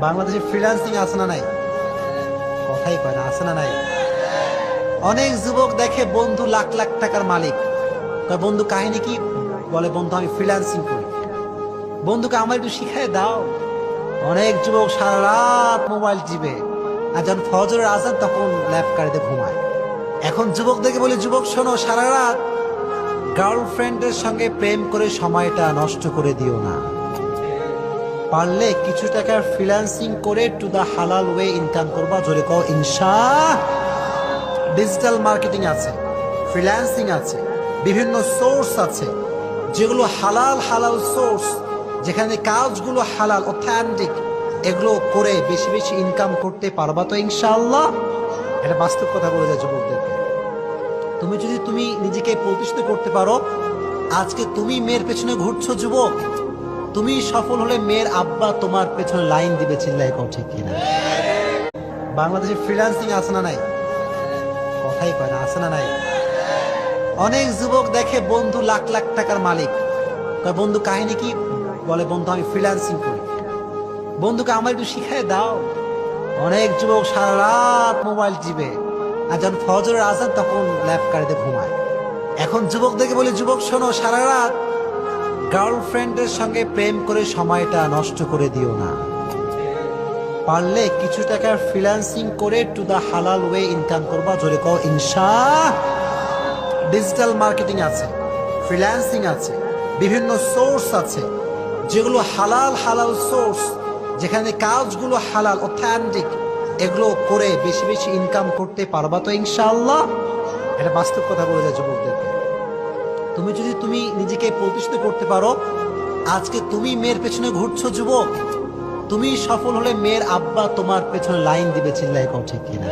বাংলাদেশে ফ্রিল্যান্সিং আছে না নাই? কথাই কয় না, আছে না নাই? অনেক যুবক দেখে বন্ধু লাখ লাখ টাকার মালিক, কয় বন্ধু কাহিনী কি? বলে বন্ধু আমি ফ্রিল্যান্সিং করি। বন্ধুকে আমার একটু শিখাই দাও। অনেক যুবক সারা রাত মোবাইল টিপে, আর যখন ফজরের আজান তখন ল্যাপ কারিতে ঘুমায়। এখন যুবকদেরকে বলি, যুবক শোনো, সারা রাত গার্লফ্রেন্ডের সঙ্গে প্রেম করে সময়টা নষ্ট করে দিও না। পারলে কিছু টাকার ফ্রিল্যান্সিং করে টু দা হালাল ওয়ে ইনকাম করবা। জোরে কও ইনশাআল্লাহ। ডিজিটাল মার্কেটিং আছে, ফ্রিল্যান্সিং আছে, বিভিন্ন সোর্স আছে যেগুলো হালাল হালাল সোর্স, যেখানে কাজগুলো হালাল অথেন্টিক, এগুলো করে বেশি বেশি ইনকাম করতে পারবা তো ইনশাআল্লাহ। এটা বাস্তব কথা বলে যায় যুবকদেরকে। তুমি নিজেকে প্রতিষ্ঠিত করতে পারো। আজকে তুমি মেয়ের পেছনে ঘুরছো যুবক, তুমি সফল হলে মেয়ের আব্বা তোমার পেছনে লাইন দিবে। চিল্লাই কও ঠিক কিনা? বাংলাদেশে ফ্রিল্যান্সিং আছে না নাই? কথাই কয় না, আছে না নাই? অনেক যুবক দেখে বন্ধু লাখ লাখ টাকার মালিক, কয় বন্ধু কাহিনী কি? বলে বন্ধু আমি ফ্রিল্যান্সিং করি। বন্ধুকে আমার একটু শিখাই দাও। অনেক যুবক সারা রাত মোবাইল টিপে, আর যখন ফজরের আজান তখন ল্যাপ কারিতে ঘুমায়। এখন যুবকদেরকে বলি, যুবক শোনো, সারা রাত গার্লফ্রেন্ডের সঙ্গে প্রেম করে সময়টা নষ্ট করে দিও না। পারলে কিছু টাকার ফ্রিল্যান্সিং করে টু দা হালাল ওয়ে ইনকাম করবা। জোরে কও ইনশাআল্লাহ। ডিজিটাল মার্কেটিং আছে, ফ্রিল্যান্সিং আছে, বিভিন্ন সোর্স আছে যেগুলো হালাল হালাল সোর্স, যেখানে কাজগুলো হালাল অথেন্টিক, এগুলো করে বেশি বেশি ইনকাম করতে পারবা তো ইনশাআল্লাহ। এটা বাস্তব কথা বলে যায় যুবকদেরকে। তুমি নিজেকে প্রতিষ্ঠিত করতে পারো। আজকে তুমি মেয়ের পেছনে ঘুরছো যুবক, তুমি সফল হলে মেয়ের আব্বা তোমার পেছনে লাইন দিবে। চিল্লাই কও ঠিক কিনা?